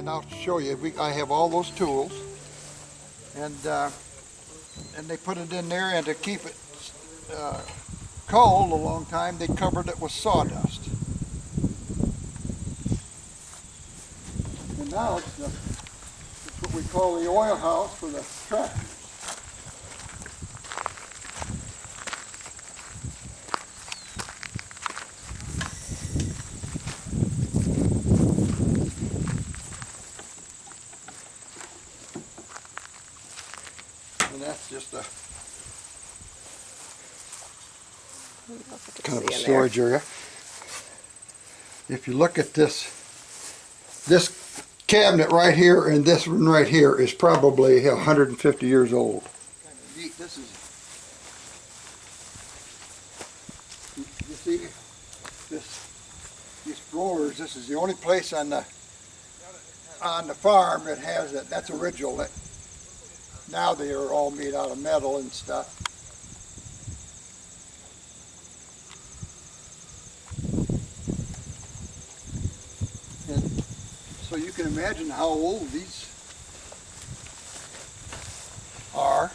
and I'll show you. I have all those tools, and they put it in there, and to keep it cold a long time, they covered it with sawdust. And now it's what we call the oil house for the tractor. And that's just a kind of a storage area. If you look at this cabinet right here and this one right here is probably 150 years old. Kind of neat. This is, you see, these drawers. This is the only place on the farm that has it. That's original. Now they are all made out of metal and stuff. And so you can imagine how old these are.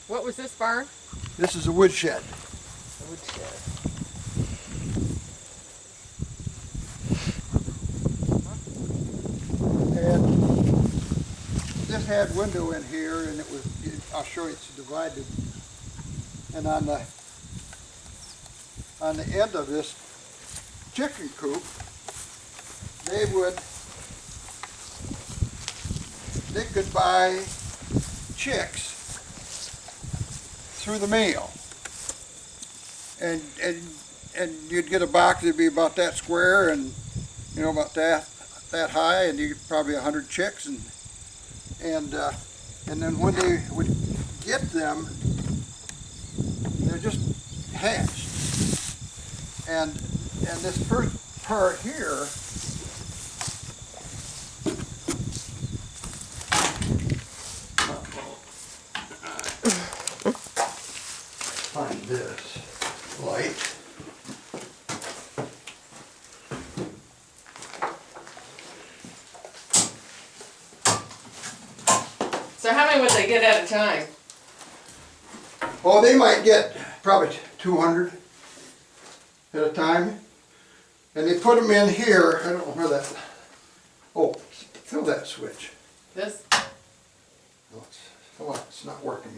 What was this barn? This is a woodshed. A woodshed. And this had window in here, and I'll show you, it's divided. And on the end of this chicken coop, they could buy chicks through the mail. And you'd get a box that'd be about that square, and about that high, and you get probably 100 chicks, and then when they would get them, they're just hatched. And this first part here, find this light. So how many would they get at a time? Oh, they might get probably 200 at a time. And they put them in here. I don't know where that, oh, fill that switch. This? Oh, it's not working.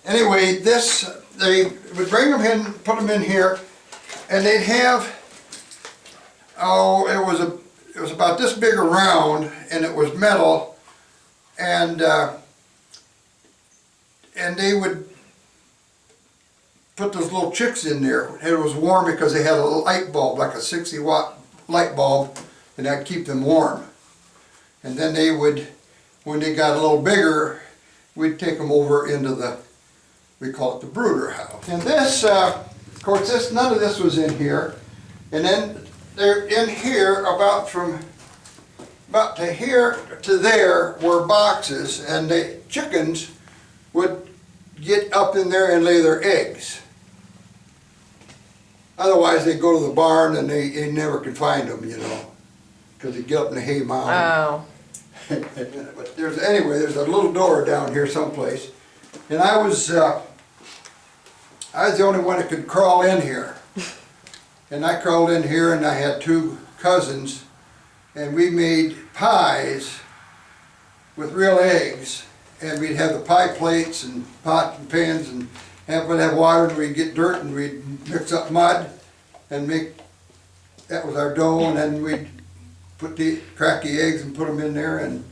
Anyway, they would bring them in, put them in here, and they'd have, it was about this big around, and it was metal, and they would put those little chicks in there. And it was warm because they had a light bulb, like a 60-watt light bulb, and that'd keep them warm. And then they would, when they got a little bigger, we'd take them over into we call it the brooder house. And this, of course, none of this was in here. And then they're in here about to here to there were boxes, and the chickens would get up in there and lay their eggs. Otherwise, they go to the barn and they never could find them, because they get up in the hay mound. Oh. But there's a little door down here someplace, and I was the only one that could crawl in here. And I crawled in here, and I had two cousins, and we made pies with real eggs, and we'd have the pie plates and pots and pans, and we'd have water, and we'd get dirt, and we'd mix up mud and that was our dough, and then we'd crack the eggs and put them in there, and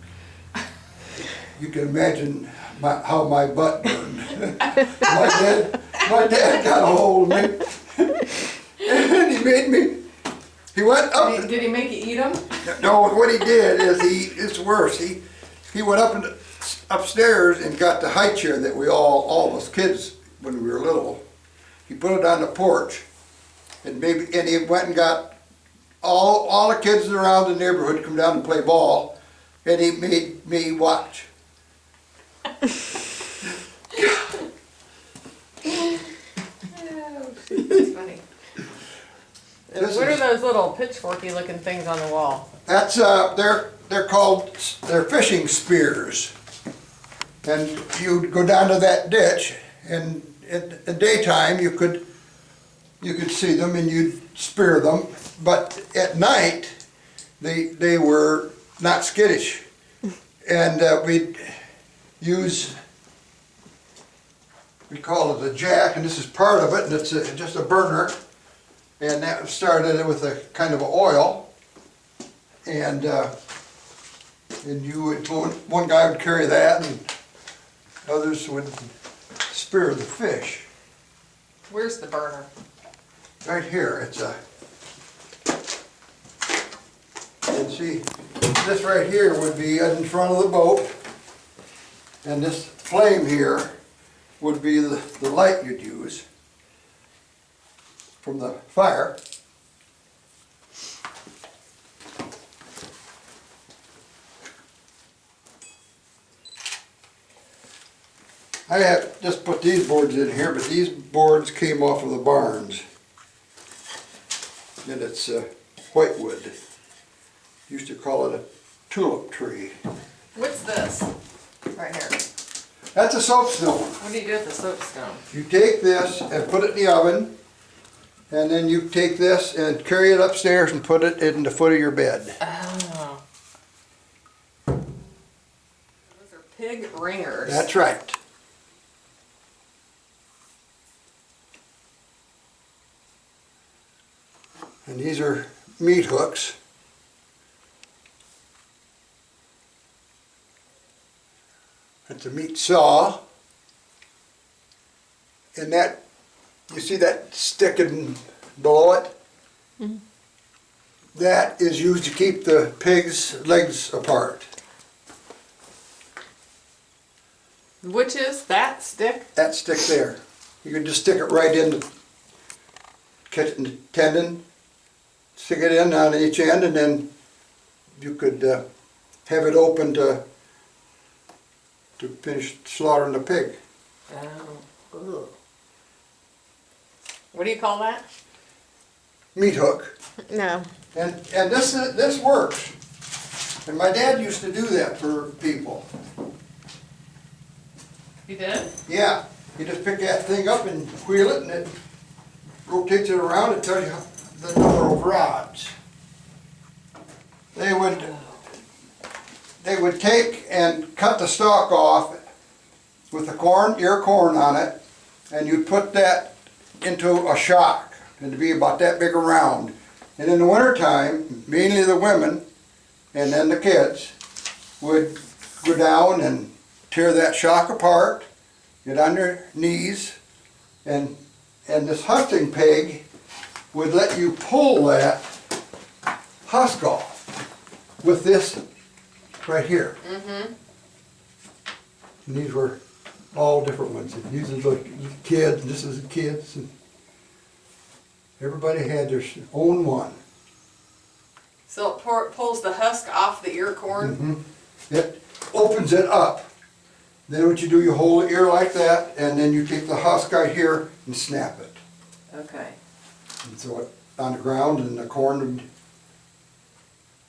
you can imagine how my butt burned. my dad got a hold of me, and he went up. Did he make you eat them? No, what he did is it's worse. He went upstairs and got the high chair that all of us kids, when we were little, he put it on the porch, and he went and got all the kids around the neighborhood to come down and play ball, and he made me watch. That's funny. This What are is- those little pitchforky looking things on the wall? That's, they're called, they're fishing spears. And you'd go down to that ditch, and at the daytime, you could see them and you'd spear them. But at night, they were not skittish. And we'd use, we call it a jack, and this is part of it, and it's just a burner. And that started with a kind of oil. And you would, one guy would carry that, and others would spear the fish. Where's the burner? Right here, it's a, and see, this right here would be in front of the boat, and this flame here would be the light you'd use from the fire. I have just put these boards in here, but these boards came off of the barns. And it's whitewood. Used to call it a tulip tree. What's this? Right here. That's a soapstone. What do you do with the soapstone? You take this and put it in the oven, and then you take this and carry it upstairs and put it in the foot of your bed. Oh. Those are pig ringers. That's right. And these are meat hooks. That's a meat saw. And that, you see that sticking below it? Mhm. That is used to keep the pig's legs apart. Which is that stick? That stick there. You can just stick it right in the kitten tendon, stick it in on each end, and then you could have it open to finish slaughtering the pig. Oh. Ugh. What do you call that? Meat hook. No. And this works. And my dad used to do that for people. You did? Yeah, you just pick that thing up and wheel it, and it rotates it around and tells you the number of rods. They would take and cut the stalk off with the corn, ear corn on it, and you'd put that into a shock, and it'd be about that big around. And in the wintertime, mainly the women, and then the kids, would go down and tear that shock apart, get on their knees, and this hunting pig would let you pull that husk off with this right here. Mm-hmm. And these were all different ones. These are the kids, and this is the kids. And everybody had their own one. So it pulls the husk off the ear corn? It opens it up. Then what you do, you hold the ear like that, and then you take the husk right here and snap it. Okay. And throw it on the ground, and the corn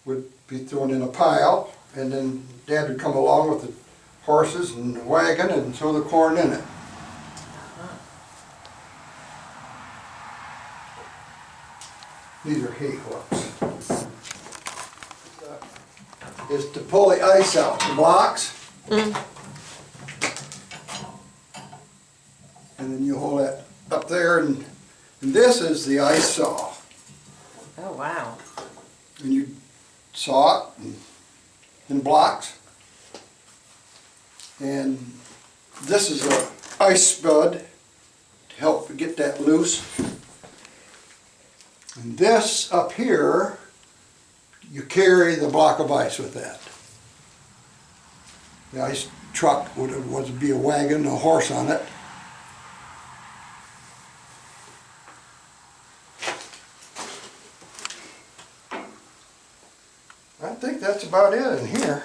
would be thrown in a pile, and then Dad would come along with the horses and the wagon and throw the corn in it. These are hay hooks. Is to pull the ice out, the blocks. And then you hold that up there, and this is the ice saw. Oh, wow. And you saw it in blocks. And this is a ice spud to help get that loose. And this up here, you carry the block of ice with that. The ice truck would be a wagon, a horse on it. I think that's about it in here.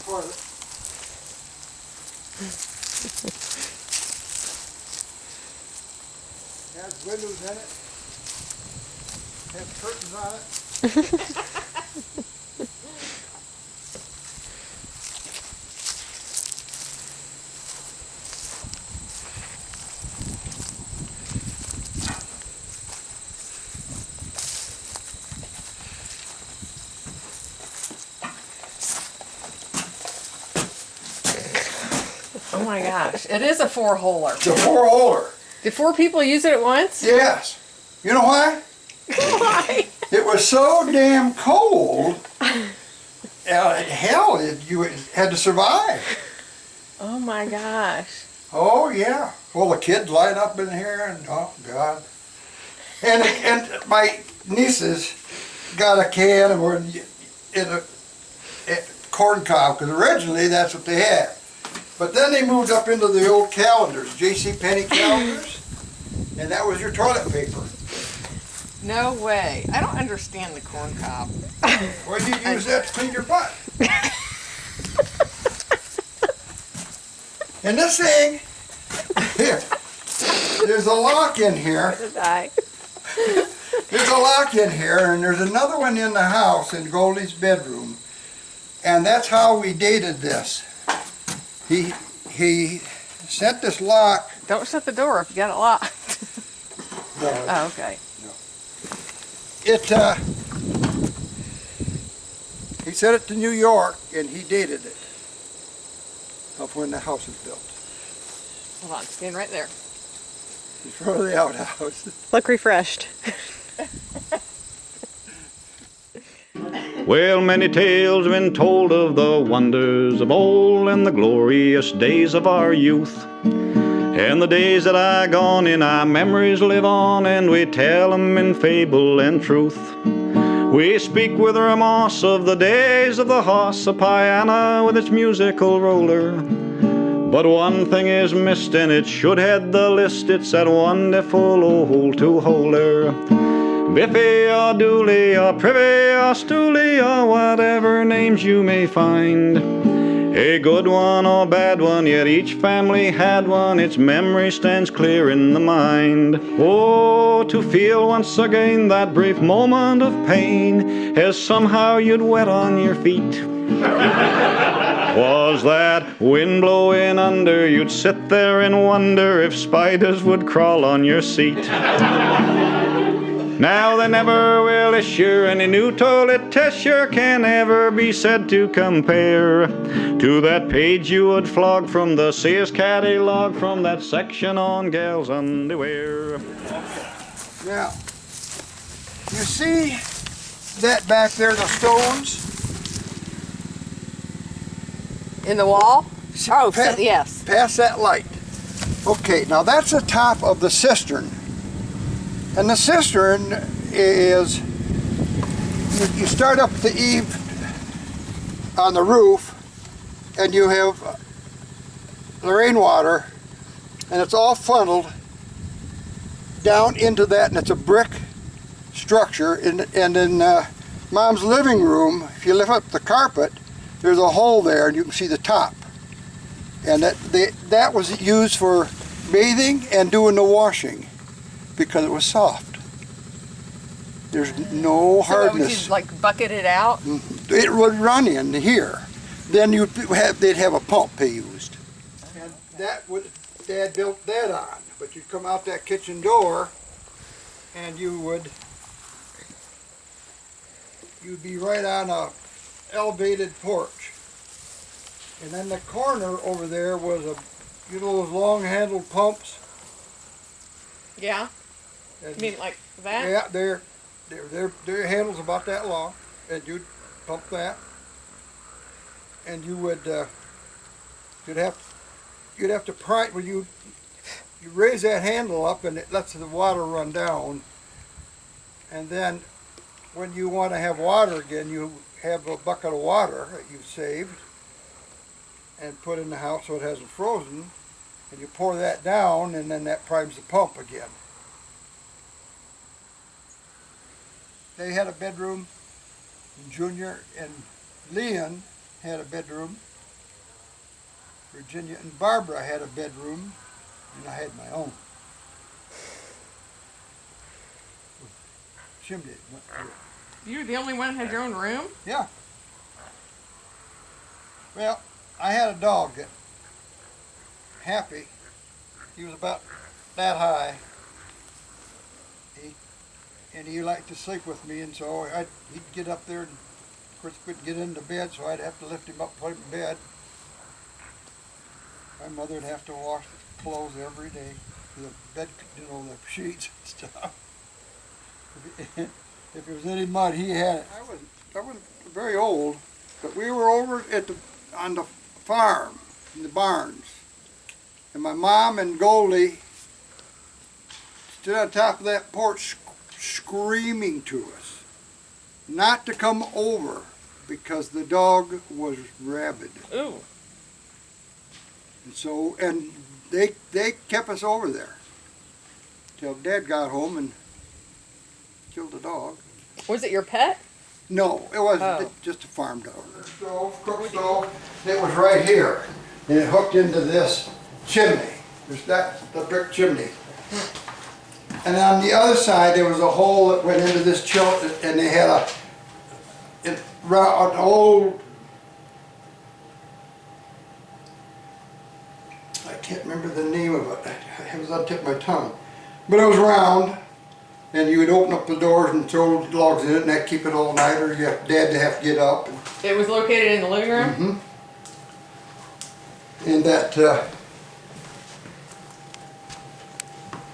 toilet. Has windows in it. Has curtains on it. Oh my gosh, it is a four-holer. It's a four-holer. Did 4 people use it at once? Yes. You know why? Why? It was so damn cold. Hell, you had to survive. Oh my gosh. Oh yeah. Well, the kids light up in here, and oh God. And my nieces got a can and were in a corn cob, because originally that's what they had. But then they moved up into the old calendars, J.C. Penney calendars, and that was your toilet paper. No way. I don't understand the corn cob. Well, you use that to clean your butt. And this thing, here, there's a lock in here. There's a lock in here, and there's another one in the house in Goldie's bedroom. And that's how we dated this. He sent this lock. Don't shut the door if you got it locked. No, Oh, okay. he sent it to New York, and he dated it of when the house was built. Hold on, stand right there. In front of the outhouse. Look refreshed. Well, many tales have been told of the wonders of old and the glorious days of our youth. And the days that are gone in our memories live on, and we tell them in fable and truth. We speak with remorse of the days of the horse, a piano with its musical roller. But one thing is missed, and it should head the list. It's that wonderful old two-holer. Biffy or Dooley or Privy or Stoolie or whatever names you may find. A good one or bad one, yet each family had one. Its memory stands clear in the mind. Oh, to feel once again that brief moment of pain, as somehow you'd wet on your feet. Was that wind blowing under, you'd sit there and wonder if spiders would crawl on your seat. Now they never will issue any new toilet tissue, can ever be said to compare to that page you would flog from the Sears catalog, from that section on gals' underwear. Now, you see that back there, the stones? In the wall? Oh, yes. Past that light. Okay, now that's the top of the cistern. And the cistern is, you start up the eave on the roof, and you have the rainwater, and it's all funneled down into that, and it's a brick structure. And in Mom's living room, if you lift up the carpet, there's a hole there, and you can see the top. And that was used for bathing and doing the washing, because it was soft. There's no hardness. So would you like bucket it out? It would run in here. Then they'd have a pump they used. And that would, Dad built that on. But you'd come out that kitchen door, and you'd be right on a elevated porch. And then the corner over there was you know those long handled pumps? Yeah. And You mean like that? yeah, their handle's about that long, and you'd pump that, and you would you'd have to pry. Well, you raise that handle up, and it lets the water run down, and then when you want to have water again, you have a bucket of water that you've saved and put in the house so it hasn't frozen, and you pour that down, and then that primes the pump again. They had a bedroom, and Junior and Leon had a bedroom, Virginia and Barbara had a bedroom, and I had my own. Chimney went through it. You were the only one that had your own room? Yeah. Well, I had a dog that, Happy, he was about that high. He liked to sleep with me, and so he'd get up there, and of course couldn't get into bed, so I'd have to lift him up, put him in bed. My mother would have to wash the clothes every day, the bed, the sheets and stuff. If there was any mud, he had it. I wasn't very old, but we were over on the farm, in the barns. And my mom and Goldie stood on top of that porch screaming to us not to come over because the dog was rabid. Ooh. And so, and they kept us over there till Dad got home and killed the dog. Was it your pet? No, it wasn't. Oh. Just a farm dog. Cook stove, it was right here. And it hooked into this chimney. There's the brick chimney. And on the other side, there was a hole that went into this chimney, and they had an old, I can't remember the name of it. It was on the tip of my tongue. But it was round. And you would open up the doors and throw logs in it, and that'd keep it all night, or Dad to have to get up. It was located in the living room? Mm-hmm. And that,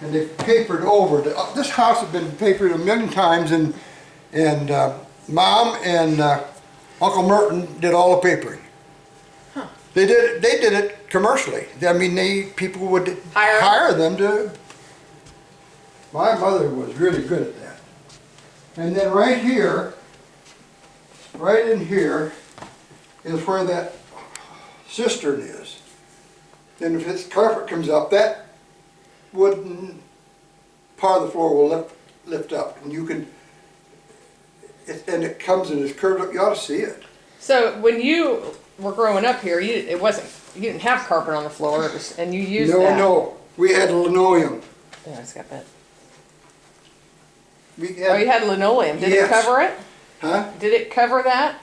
and they papered over. This house had been papered a million times, and Mom and Uncle Merton did all the papering. Huh. They did it commercially. I mean, people would hire them to. My mother was really good at that. And then right here, right in here, is where that cistern is. And if this carpet comes up, that wooden part of the floor will lift up. And you can, and it comes and it's curved up, you ought to see it. So when you were growing up here, you didn't have carpet on the floor, and you used that. No, we had linoleum. Yeah, I just got that. You had linoleum. Did it cover it? Huh? Did it cover that?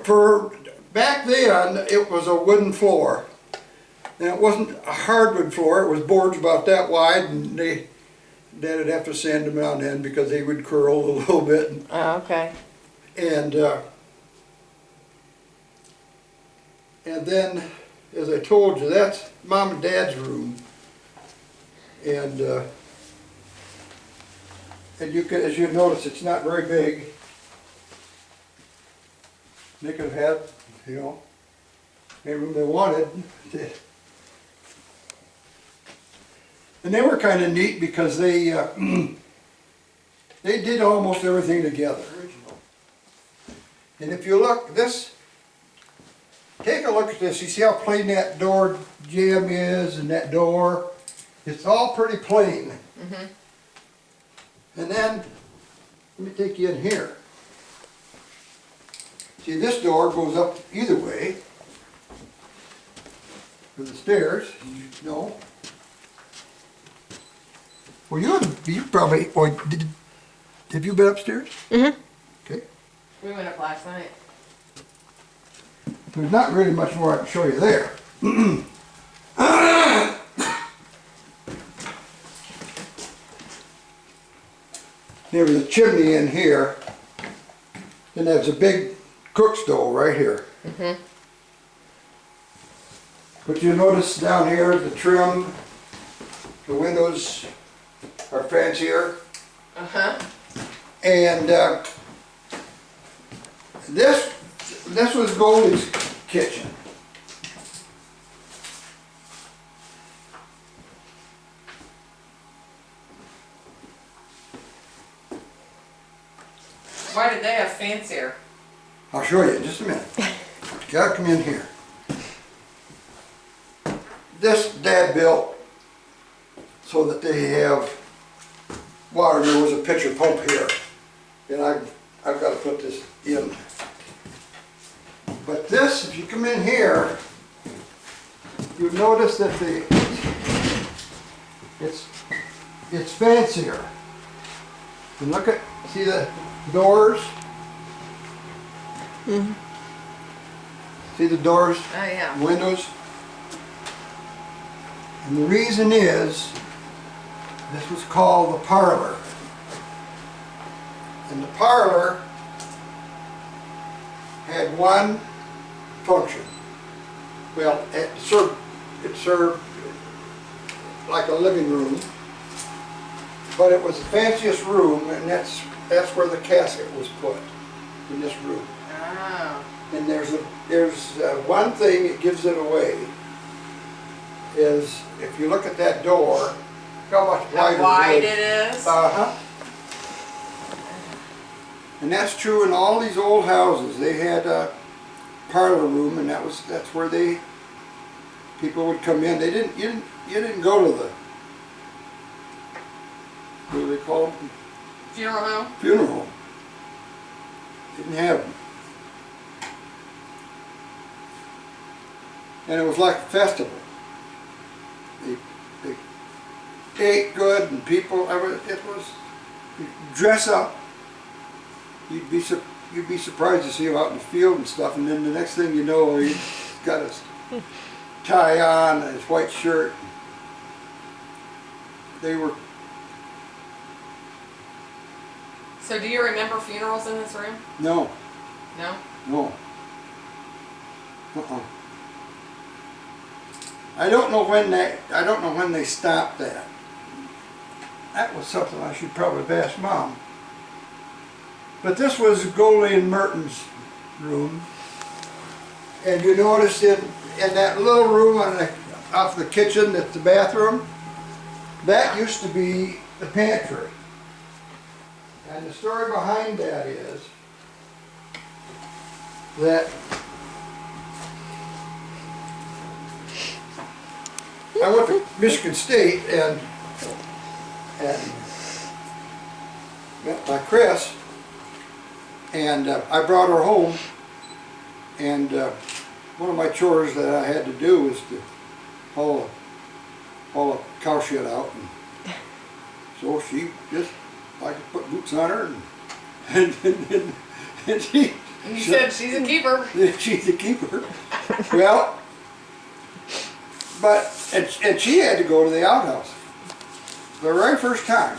For back then, it was a wooden floor. And it wasn't a hardwood floor, it was boards about that wide, and Dad would have to sand them out in because they would curl a little bit. Oh, okay. And then, as I told you, that's Mom and Dad's room. And you can, as you notice, it's not very big. They could have had, any room they wanted. And they were kind of neat because they did almost everything together. And if you look, take a look at this. You see how plain that door jamb is and that door? It's all pretty plain. Mm-hmm. And then, let me take you in here. See, this door goes up either way. For the stairs, you know. Well, you probably, have you been upstairs? Mm-hmm. Okay. We went up last night. There's not really much more I can show you there. There was a chimney in here, and there's a big cook stove right here. Mm-hmm. But you notice down here the trim, the windows are fancier. Uh-huh. And this was Goldie's kitchen. Why did they have fancier? I'll show you in just a minute. You gotta come in here. This Dad built so that they have water. There was a pitcher pump here, and I've got to put this in. But this, if you come in here, you notice that it's fancier. And look at, see the doors? See the doors, Oh, yeah. windows? And the reason is, this was called the parlor. And the parlor had one function. Well, it served like a living room, but it was the fanciest room, and that's where the casket was put, in this room. Oh. And there's one thing that gives it away, is if you look at that door, look how much wider How wide it it is? Uh-huh. And that's true in all these old houses. They had a parlor room, and that's where people would come in. You didn't go to the, what do they call them? Funeral home? Funeral home. Didn't have them. And it was like a festival. They ate good, and people, it was, you dress up. You'd be surprised to see him out in the field and stuff, and then the next thing you know, he's got his tie on and his white shirt. They were. So do you remember funerals in this room? No. No? No. I don't know when they stopped that. That was something I should probably have asked Mom. But this was Goldie and Merton's room. And you notice in that little room off the kitchen, that's the bathroom, that used to be the pantry. And the story behind that is that I went to Michigan State and met my Chris, and I brought her home, and one of my chores that I had to do was to haul a cow shit out, and so she just, I could put boots on her, and she. You said she's a keeper. She's a keeper. Well, and she had to go to the outhouse the very first time.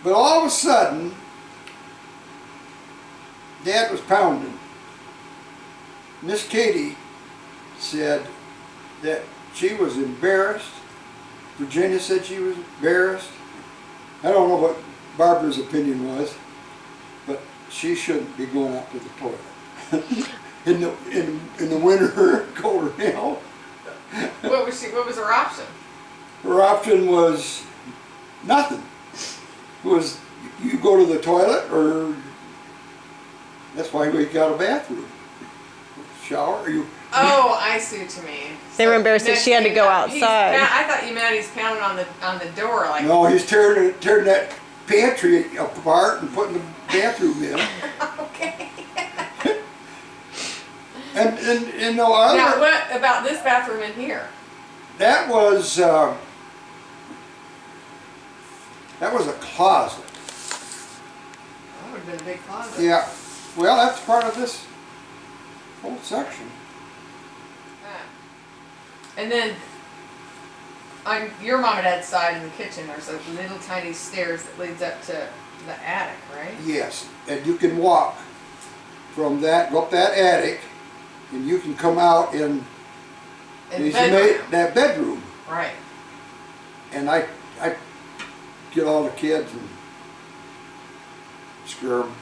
But all of a sudden, Dad was pounding. Miss Katie said that she was embarrassed. Virginia said she was embarrassed. I don't know what Barbara's opinion was, but she shouldn't be going out to the toilet in the winter, colder hell. What was her option? Her option was nothing. It was, you go to the toilet, or that's why we got a bathroom. Shower, you. Oh, I see what you mean. They were embarrassed that she had to go outside. I thought you meant he's pounding on the door like. No, he's tearing that pantry apart and putting the bathroom in. Okay. And no other. Now, what about this bathroom in here? That was a closet. That would have been a big closet. Yeah. Well, that's part of this whole section. And then on your mom and dad's side in the kitchen, there's a little tiny stairs that leads up to the attic, right? Yes, and you can walk from that, go up that attic, and you can come out in In the bedroom. that bedroom. Right. And I get all the kids and scare them.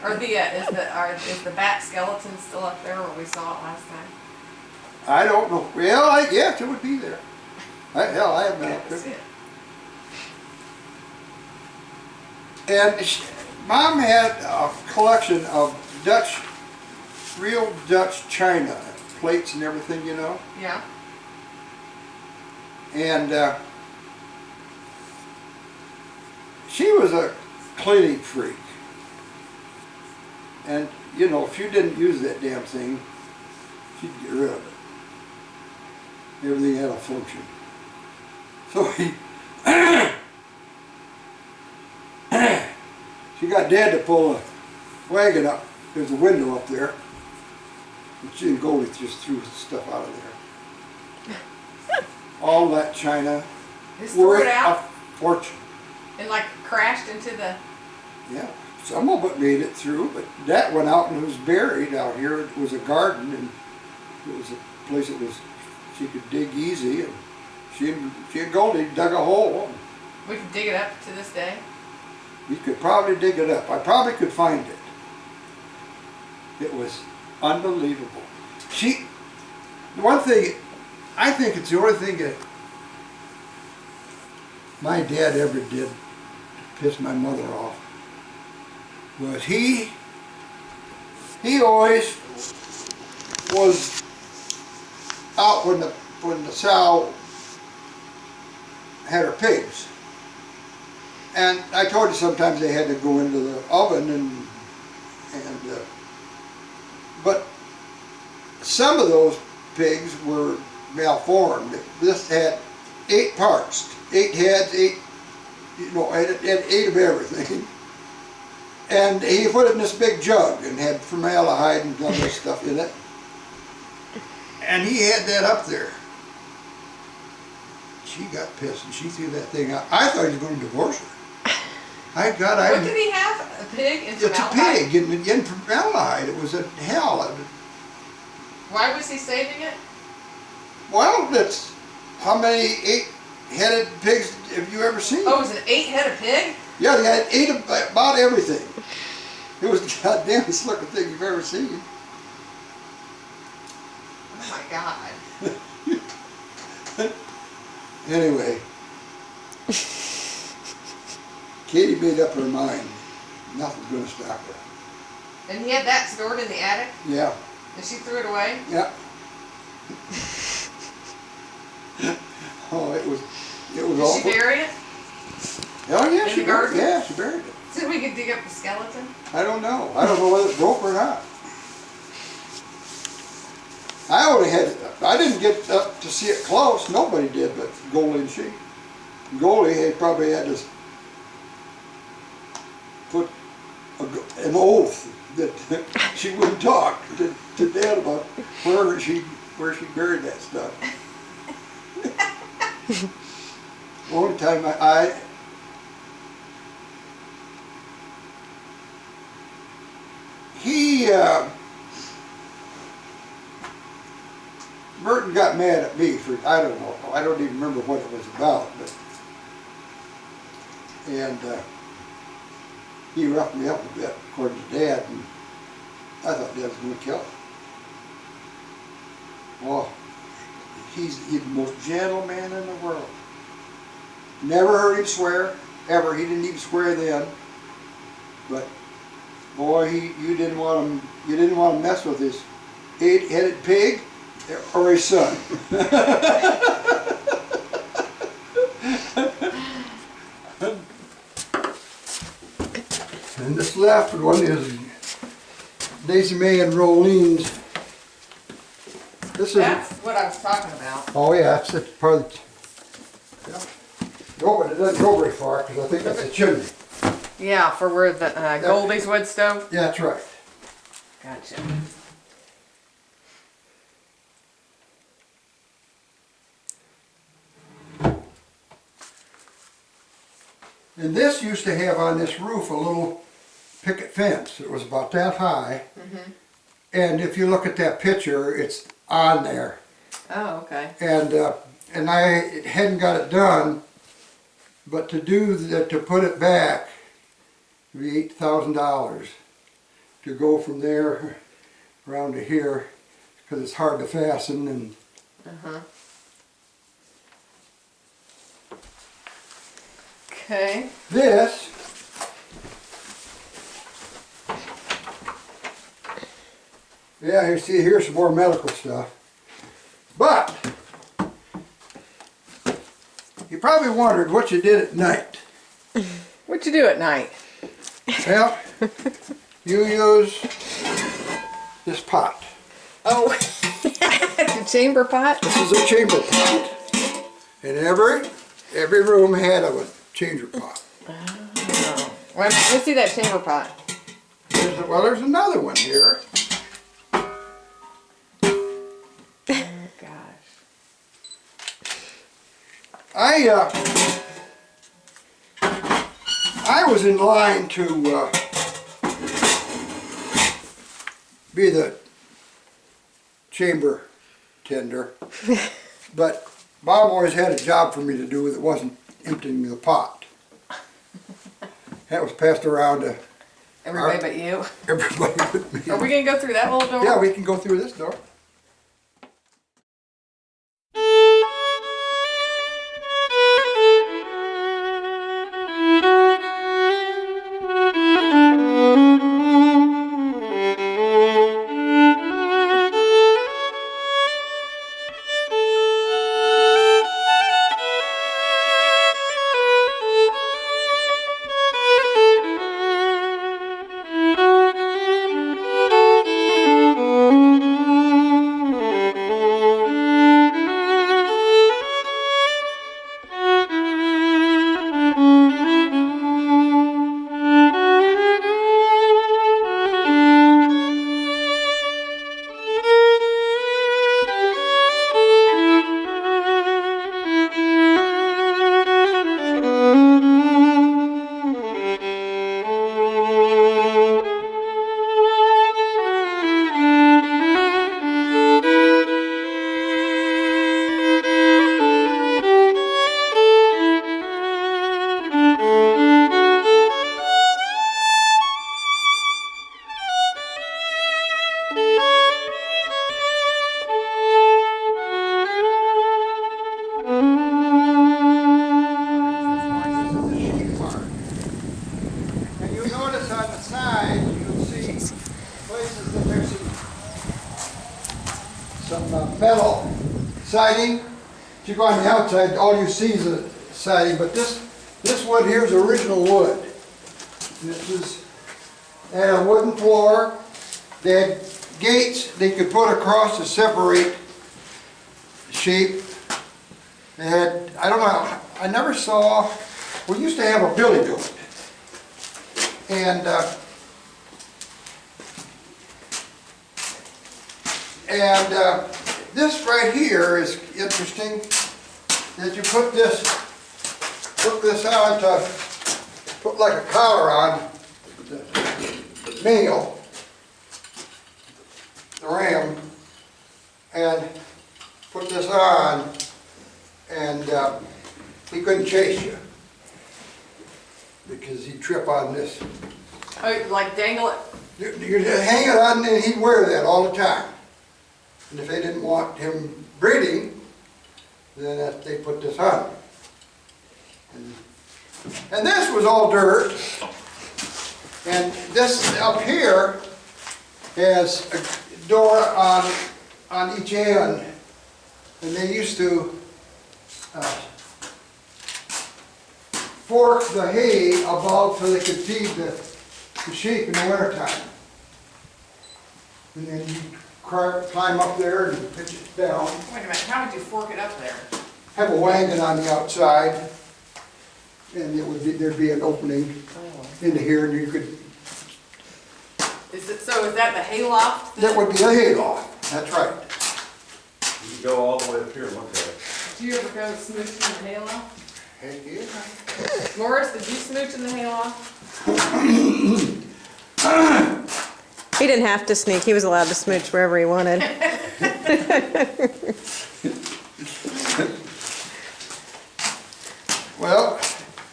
Or is the bat skeleton still up there where we saw it last time? I don't know. Well, yes, it would be there. Hell, I haven't been up That's there. it. And Mom had a collection of real Dutch china, plates and everything, you know. Yeah. And she was a cleaning freak. And, you know, if you didn't use that damn thing, she'd get rid of it. Everything had a function. So she got Dad to pull a wagon up. There's a window up there. And she and Goldie just threw stuff out of there. All that china. Just threw worth it out a fortune. and like crashed into the. Yeah, some of it made it through, but that went out and it was buried out here. It was a garden, and it was a place that was she could dig easy, and she and Goldie dug a hole. We can dig it up to this day. You could probably dig it up. I probably could find it. It was unbelievable. One thing, I think it's the only thing that my dad ever did to piss my mother off was he always was out when the sow had her pigs. And I told you sometimes they had to go into the oven but some of those pigs were malformed. This had 8 parts, 8 heads, 8, it had 8 of everything. And he put it in this big jug and had formaldehyde and all this stuff in it. And he had that up there. She got pissed and she threw that thing out. I thought he was going to divorce her. What did he have? A pig in It's a formaldehyde? pig in formaldehyde. It was a hell. Why was he saving it? Well, that's how many 8-headed pigs have you ever seen? Oh, it was an 8-headed pig? Yeah, they had 8 of about everything. It was the goddamnest looking thing you've ever seen. Oh my God. Anyway, Katie made up her mind. Nothing's going to stop her. And he had that stored in the attic? Yeah. And she threw it away? Yeah. Oh, it was Did awful. she bury it? Oh yeah, in she the buried. garden? Yeah, she buried it. So we could dig up the skeleton? I don't know. I don't know whether it broke or not. I didn't get up to see it close. Nobody did, but Goldie and she. Goldie had probably had to put an oath that she wouldn't talk to Dad about where she buried that stuff. One time Burton got mad at me for, I don't know, I don't even remember what it was about, but, and he roughed me up a bit, according to Dad, and I thought Dad was going to kill him. Well, he's the most gentle man in the world. Never heard him swear, ever. He didn't even swear then. But boy, you didn't want to mess with his 8-headed pig or his son. And this last one is Daisy Mae and Rolene's. This is. That's what I was talking about. Oh yeah, it's part of the. Yeah. No, but it doesn't go very far because I think that's a chimney. Yeah, for where the Goldie's wood stove? Yeah, that's right. Gotcha. And this used to have on this roof a little picket fence. It was about that high. Mm-hmm. And if you look at that picture, it's on there. Oh, okay. And I hadn't got it done, but to put it back, it'd be $8,000 to go from there around to here because it's hard to fasten and. Okay. This yeah, you see here's some more medical stuff. But you probably wondered what you did at night. What'd you do at night? Well, you use this pot. Oh, the chamber pot? This is a chamber pot. And every room had a chamber pot. Oh. Well, let's see that chamber pot. There's another one here. Oh gosh. I was in line to be the chamber tender, but Bob always had a job for me to do that wasn't emptying the pot. That was passed around to Everybody but you. everybody but me. Are we gonna go through that little door? Yeah, we can go through this door. And you notice on the side, you'll see places that there's some metal siding. If you go on the outside, all you see is a siding, but this wood here is original wood. This is had a wooden floor. They had gates they could put across to separate sheep. They had, I don't know, I never saw, we used to have a billy goat. And this right here is interesting, that you put this on to put like a collar on the male, the ram, and put this on, and he couldn't chase you because he'd trip on this. Oh, like dangle it? You just hang it on and he'd wear that all the time. And if they didn't want him breeding, then they put this on. And this was all dirt. And this up here has a door on each end. And they used to fork the hay above so they could feed the sheep in the wintertime. And then you climb up there and pitch it down. Wait a minute, how would you fork it up there? Have a wagon on the outside, and there'd be an opening into here, and you could. Is that the hayloft? That would be a hayloft. That's right. You can go all the way up here and look at it. Did you ever go smooch in the hayloft? Heck yeah. Morris, did you smooch in the hayloft? He didn't have to sneak. He was allowed to smooch wherever he wanted. Well,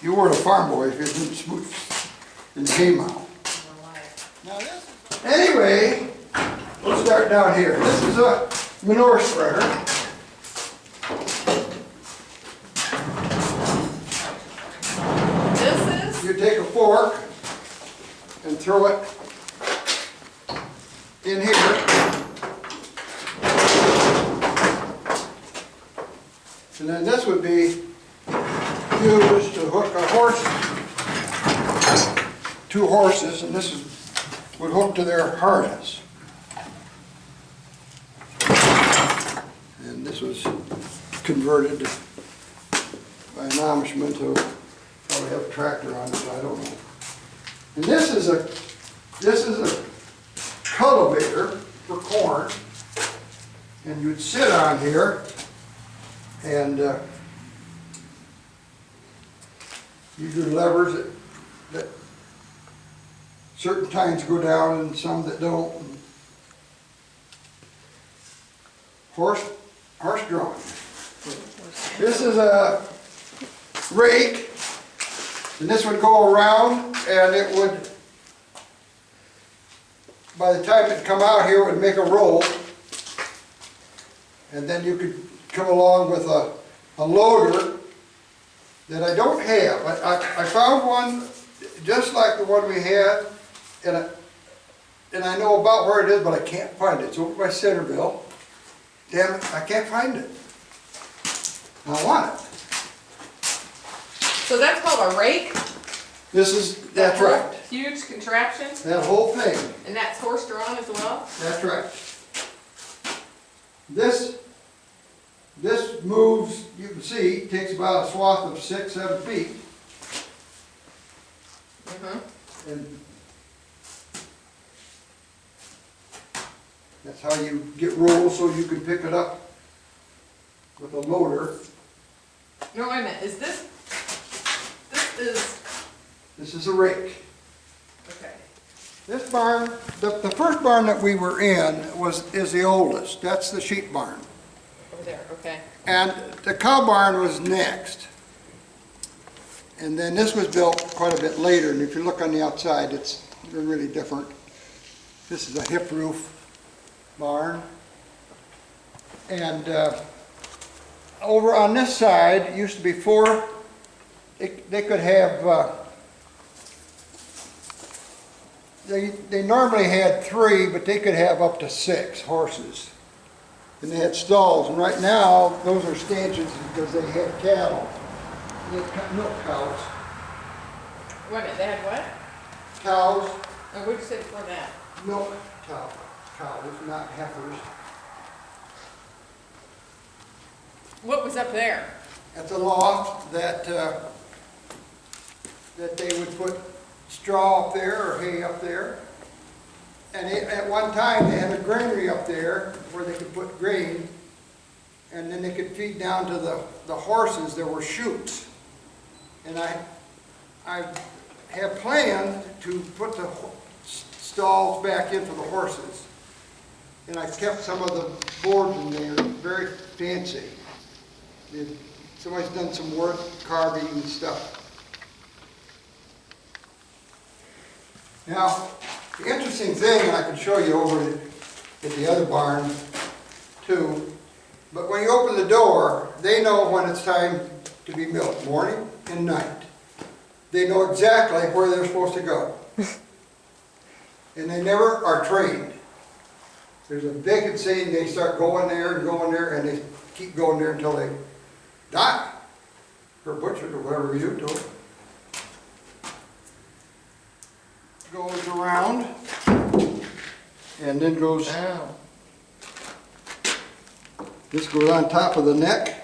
you weren't a farm boy if you didn't smooch in the hay mow. Anyway, we'll start down here. This is a manure spreader. This is? You take a fork and throw it in here. And then this would be used to hook a horse, 2 horses, and this would hook to their harness. this was converted by an Amishman to probably have a tractor on it, I don't know. And this is a cultivator for corn. And you'd sit on here and use your levers that certain tines go down and some that don't. Horse drawn. This is a rake, and this would go around, and it would, by the time it come out here, it would make a roll, and then you could come along with a loader that I don't have. I found one just like the one we had, and I know about where it is, but I can't find it. It's over by Centerville. Damn it, I can't find it. I want it. So that's called a rake? That's That whole right. Huge contraption? That whole thing, And that's horse-drawn as well? that's right. This moves, you can see, takes about a swath of 6-7 feet. Mm-hmm. And that's how you get rolls so you can pick it up with a loader. No, wait a minute, this is, This is a rake. okay. This barn, the first barn that we were in is the oldest. That's the sheep barn. Over there, okay. And the cow barn was next. And then this was built quite a bit later, and if you look on the outside, they're really different. This is a hip roof barn. And over on this side, it used to be 4, they could have, they normally had 3, but they could have up to 6 horses. And they had stalls, and right now, those are stanchions because they had cattle. They had milk cows. Wait a minute, they had what? Cows, Oh, what'd you say before that? milk cows, not heifers. What was up there? At the loft that they would put straw up there or hay up there. And at one time, they had a granary up there where they could put grain, and then they could feed down to the horses. There were chutes. And I have planned to put the stalls back in for the horses. And I kept some of the boards in there, very fancy. Somebody's done some work carving and stuff. Now, the interesting thing, and I can show you over at the other barn too, but when you open the door, they know when it's time to be milked, morning and night. They know exactly where they're supposed to go. And they never are trained. There's a vacancy, and they start going there, and they keep going there until they die, or butchered, or whatever you do to it. Goes around, and then goes, Oh. this goes on top of the neck.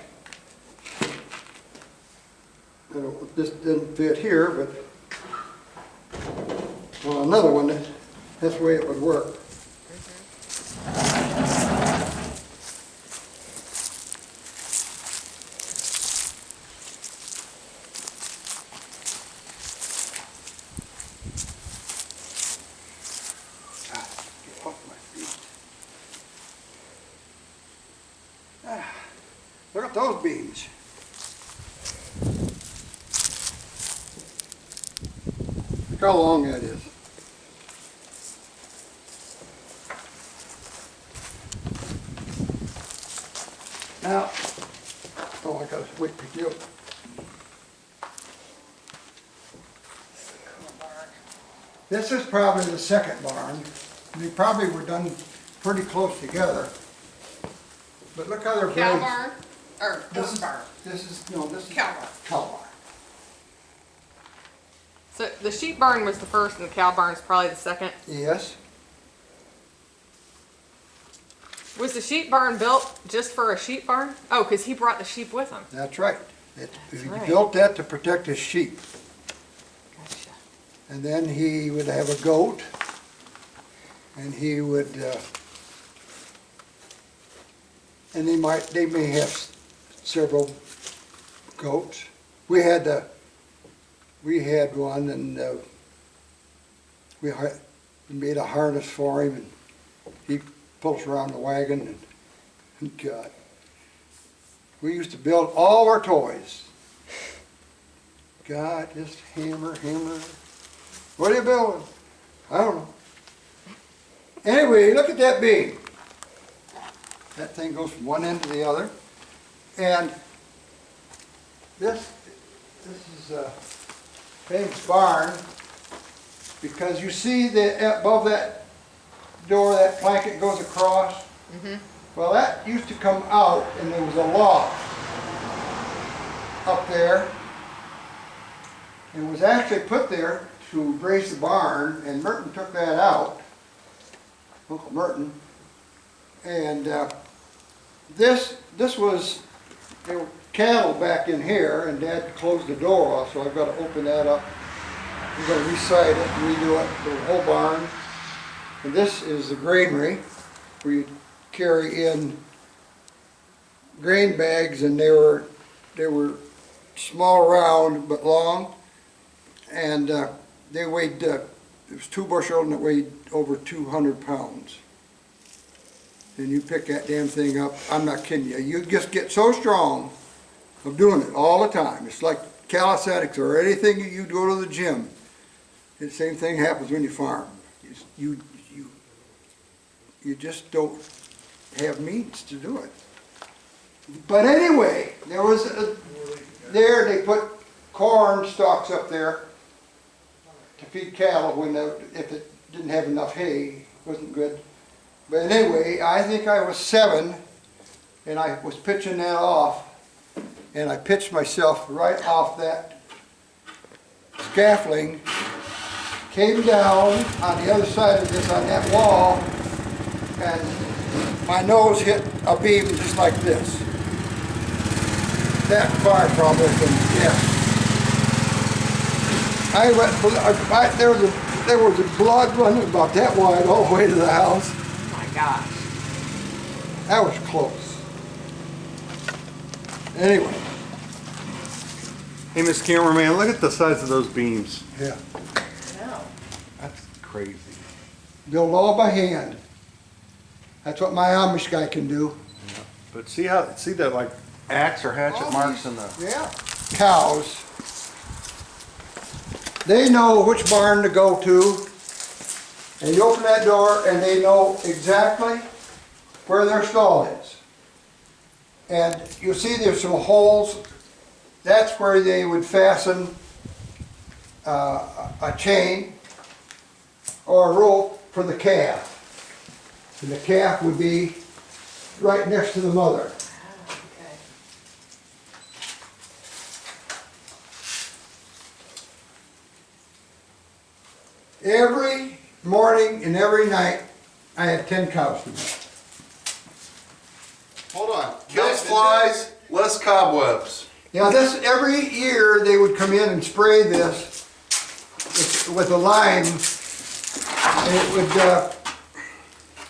This didn't fit here, but, well, another one, that's the way it would work. Get off my feet. Look at those beams. Look how long that is. Now, oh, I gotta wait for you. This is probably the second barn. They probably were done pretty close together. But look how they're Cow blades. barn? Or This horse is, barn? this is Cow barn. cow barn. So the sheep barn was the first and the cow barn is probably the second? Yes. Was the sheep barn built just for a sheep barn? Oh, because he brought the sheep with him. That's right. He right. built that to protect his sheep. Gotcha. And then he would have a goat, and he would, and they may have several goats. We had one, and we made a harness for him, and he pulls around the wagon, and God. We used to build all our toys. God, just hammer. What are you building? I don't know. Anyway, look at that beam. That thing goes from one end to the other. And this is a famous barn, because you see that above that door, that blanket goes across. Well, that used to come out, and there was a loft up there. It was actually put there to brace the barn, and Merton took that out, Uncle Merton. And this was, there were cattle back in here, and Dad closed the door off, so I've got to open that up. We've got to re-side it, redo it, the whole barn. And this is the granary, where you carry in grain bags, and they were small, round, but long, and they weighed, it was 2 bushel, and it weighed over 200 pounds. And you pick that damn thing up, I'm not kidding you, you just get so strong of doing it all the time. It's like calisthenics or anything you go to the gym. The same thing happens when you farm. You just don't have means to do it. But anyway, there was there they put corn stalks up there to feed cattle when if it didn't have enough hay, it wasn't good. But anyway, I think I was 7, and I was pitching that off, and I pitched myself right off that scaffolding, came down on the other side of this, on that wall, and my nose hit a beam just like this. That fire probably, yeah. I went, there was a blood running about that wide all the way to the house. Oh my gosh. That was close. Anyway. Hey, Miss Cameraman, look at the size of those beams. Yeah. No. That's crazy. Built all by hand. That's what my Amish guy can do. But see the like axe or hatchet All marks these- in the. Yeah. Cows. They know which barn to go to. And you open that door and they know exactly where their stall is. And you'll see there's some holes. That's where they would fasten a chain or a rope for the calf. And the calf would be right next to the mother. Okay. Every morning and every night, I had 10 cows to milk. Hold on. Kills flies, less cobwebs. Yeah, this, every year they would come in and spray this with a lime, and it would, Okay,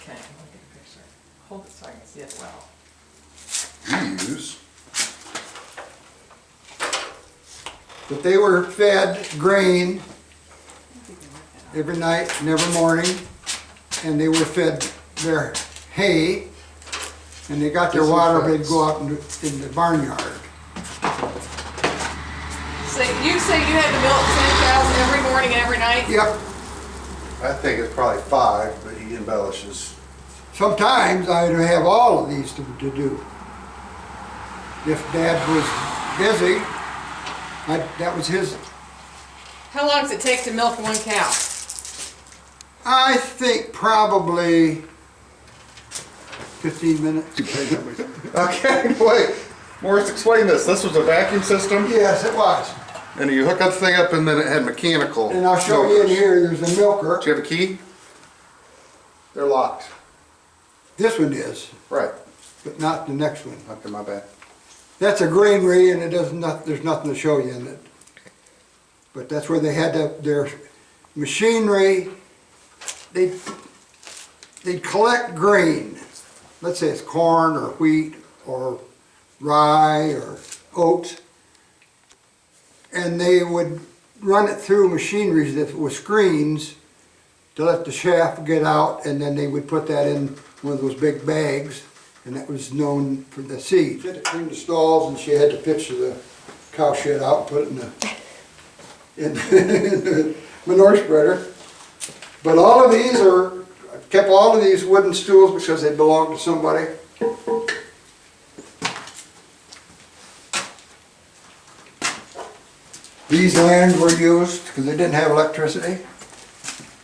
let me get a picture. Hold it so I can see it well. Use. but they were fed grain every night and every morning, and they were fed their hay, and they got their water, they'd go out in the barnyard. So you say you had to milk 10 cows every morning and every night? Yep. I think it's probably 5, but he embellishes. Sometimes I'd have all of these to do. If Dad was busy, that was his. How long does it take to milk 1 cow? I think probably 15 minutes. Okay, wait. Morris, explain this. This was a vacuum system, Yes, it was. and you hook that thing up, and then it had mechanical. And I'll show you in motors. here, there's a milker. Do you have a key? They're locked. This one is, Right. but not the next one. Okay, my bad. That's a granary and it does not, there's nothing to show you in it. But that's where they had their machinery. They'd collect grain. Let's say it's corn or wheat or rye or oats. And they would run it through machineries that with screens to let the chaff get out, and then they would put that in one of those big bags, and that was known for the seed. She had to clean the stalls, and she had to pitch the cow shit out and put it in the manure spreader. But all of these are, I kept all of these wooden stools because they belonged to somebody. These lanterns were used because they didn't have electricity.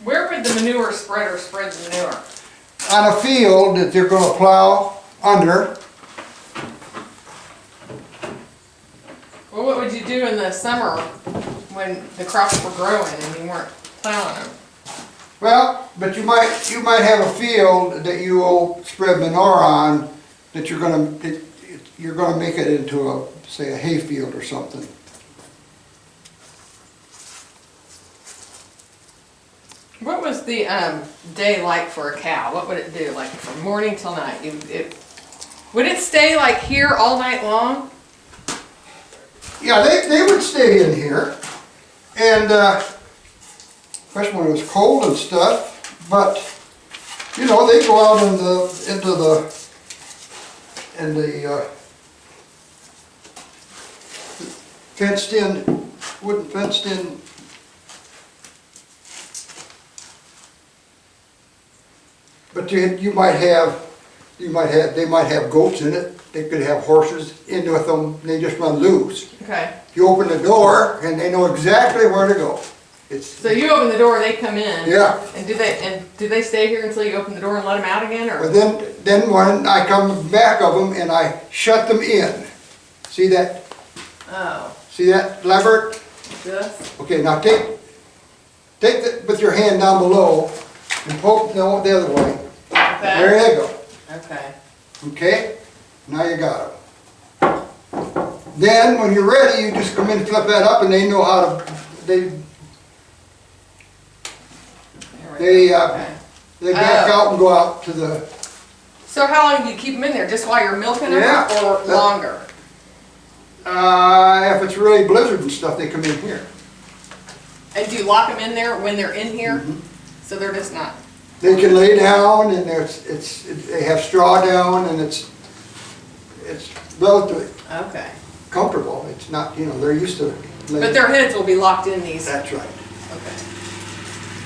Where would the manure spreader spread the manure? On a field that they're going to plow under. Well, what would you do in the summer when the crops were growing and you weren't plowing them? Well, but you might have a field that you will spread manure on that you're going to make it into a, say, a hay field or something. What was the day like for a cow? What would it do, like from morning till night? Would it stay like here all night long? Yeah, they would stay in here, and especially when it was cold and stuff. But you know, they go out in the fenced-in, wooden fenced-in. But they might have goats in it. They could have horses in with them. They just run loose. Okay. You open the door and they know exactly where to go. So you open the door, they come in. Yeah. And do they stay here until you open the door and let them out again, or? But then when I come back of them and I shut them in. See that? Oh. See that lever? This? Okay, now take with your hand down below and poke the other way. Okay. There you go. Okay. Okay? Now you got it. Then, when you're ready, you just come in and flip that up and they know how to, they back out and go out to the, So how long do you keep them in there? Just while you're milking them, Yeah. or longer? if it's really blizzard and stuff, they come in here. And do you lock them in there when they're in here? Mm-hmm. So they're just not. They can lay down and they have straw down and it's relatively Okay. comfortable. It's not, you know, they're used to laying. But their heads will be locked in these. That's right. Okay.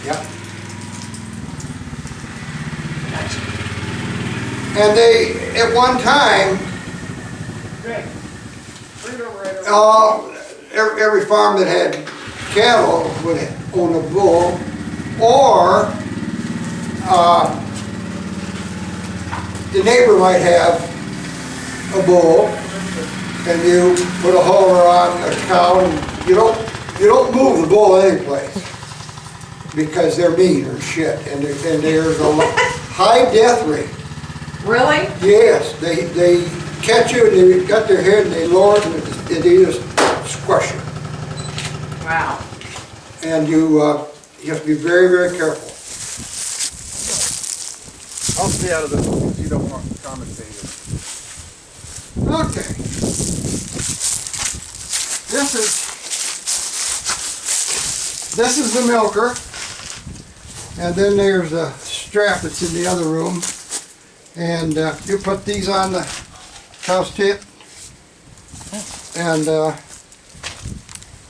Yep. Gotcha. And they, at one time, Great. Bring it over right over. every farm that had cattle would own a bull, or the neighbor might have a bull, and you put a halter on a cow, and you don't move the bull anyplace because they're mean or shit, and there's a high death rate. Really? Yes, they catch you and they got their head and they lower it and they just squash you. Wow. And you have to be very, very careful. I'll stay out of this one because you don't want commentators. Okay. This is the milker. And then there's a strap that's in the other room. And you put these on the cow's tip. And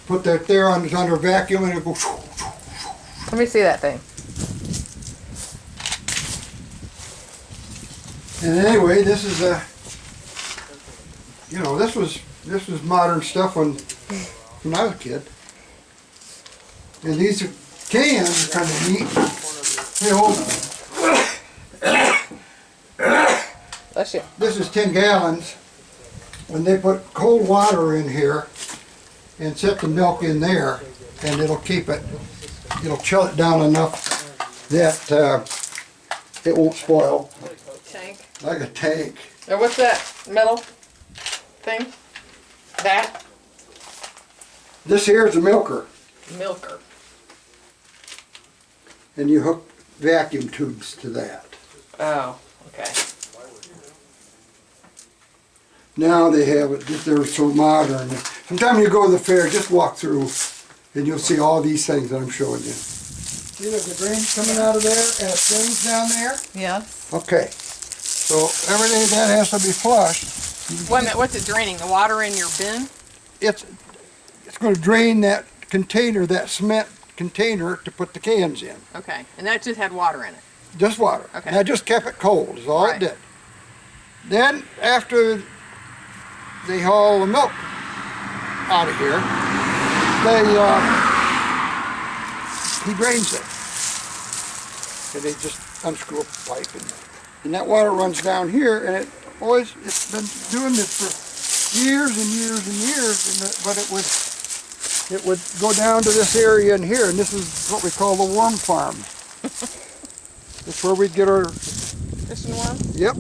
put that there under vacuum and it goes. Let me see that thing. And anyway, this is this was modern stuff when I was a kid. And these cans are kind of neat. They hold. Bless you. This is 10 gallons. When they put cold water in here and set the milk in there, and it'll chill it down enough that it won't spoil. Change like a tank. Now what's that metal thing? That? This here is a milker, Milker. and you hook vacuum tubes to that. Oh, okay. Now they have it, they're so modern. Sometime you go to the fair, just walk through, and you'll see all these things that I'm showing you. See, there's a drain coming out of there, and it thins down there? Yes. Okay, so everything that has to be flushed. Wait a minute, what's it draining? The water in your bin? It's going to drain that container, that cement container to put the cans in. Okay, and that just had water in it? Just water. Okay. And I just kept it cold, is all Right. it did. Then, after they haul the milk out of here, he drains it. And they just unscrew a pipe, and that water runs down here, and it's been doing this for years and years and years, but it would go down to this area in here, and this is what we call the worm farm. That's where we get our, Fishing worm? yep.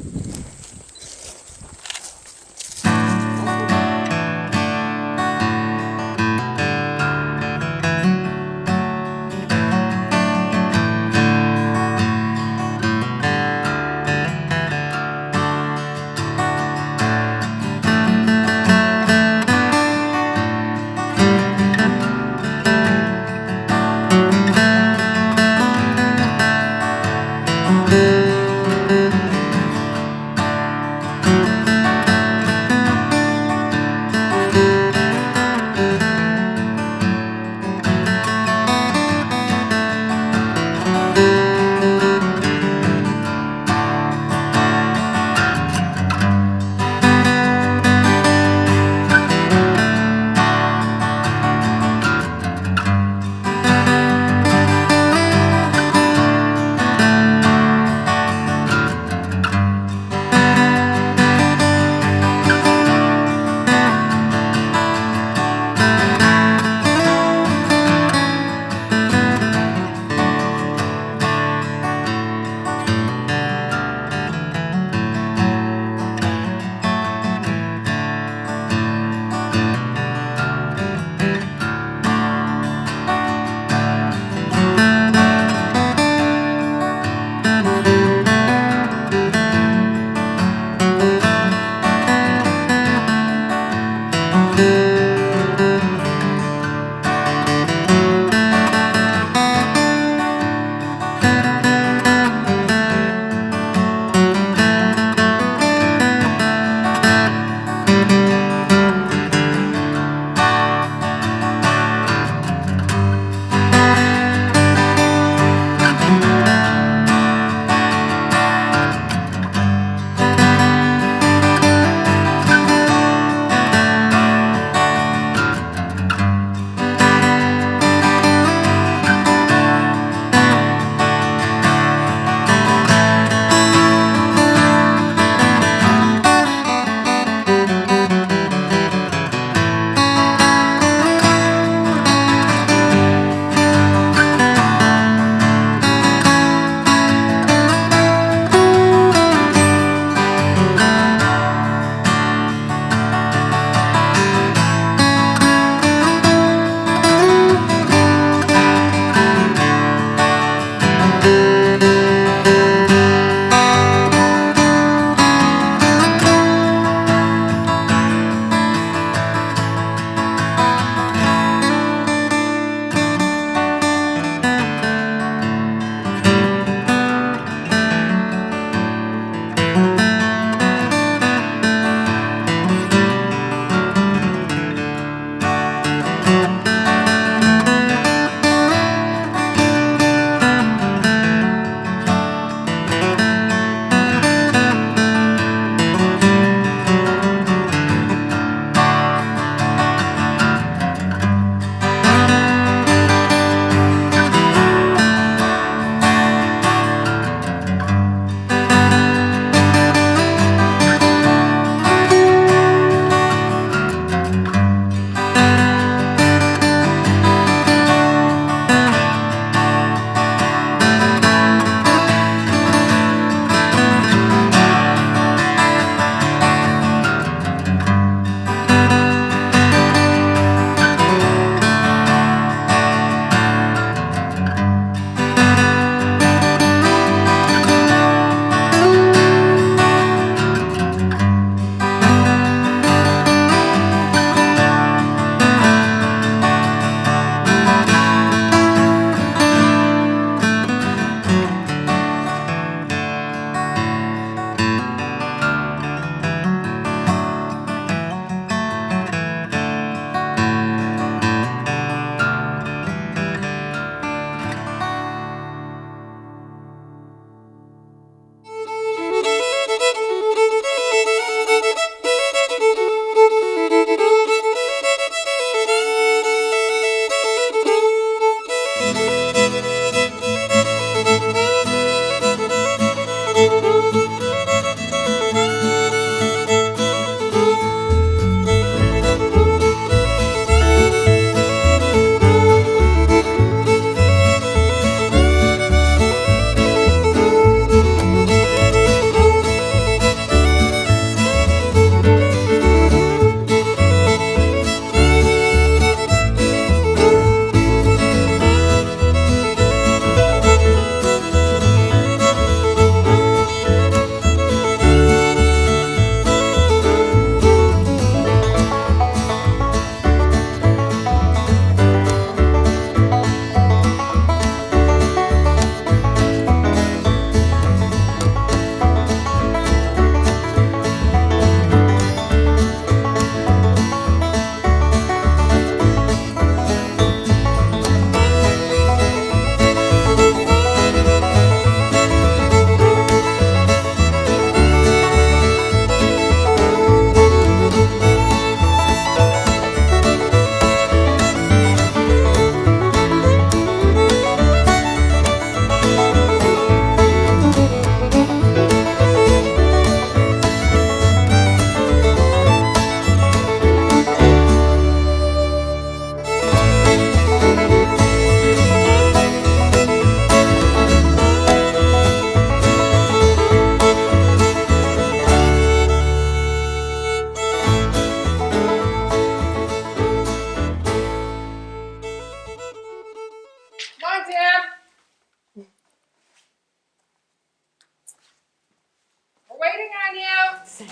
sake.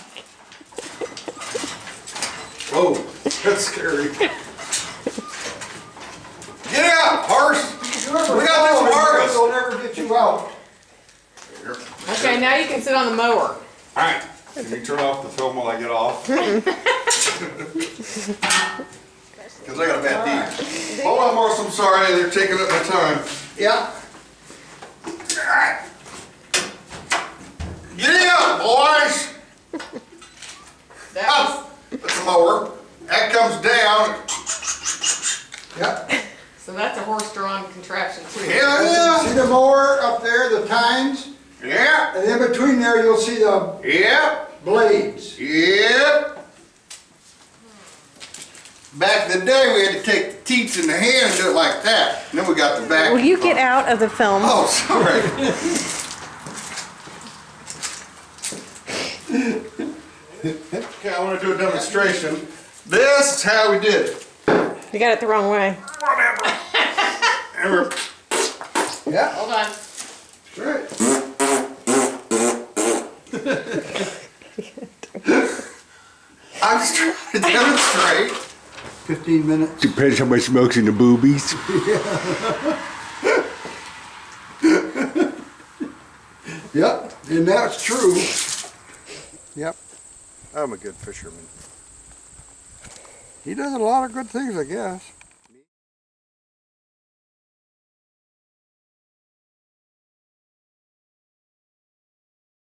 Whoa, that's scary. Get out, horse! We got this harvest! They'll never get you out. Okay, now you can sit on the mower. Alright, can you turn off the film while I get off? Cause I got a bad knee. Hold on, Morris, I'm sorry, they're taking up my time. Yeah. Get out, boys! That was, That's a mower. That comes down. Yep. so that's a horse-drawn contraption too. Yeah, See the mower up there, the tines? yeah, And in between there, you'll see the yeah, blades. yeah. Back in the day, we had to take the teats in the hand and do it like that. And then we got the back. Will you get out of the film? Oh, sorry. Okay, I want to do a demonstration. This is how we did it. You got it the wrong way. And we're, Yeah, Hold on. right. I'm just trying to demonstrate. 15 minutes. Depends how much smoke's in the boobies. Yep, and that's true. Yep, I'm a good fisherman. he does a lot of good things, I guess.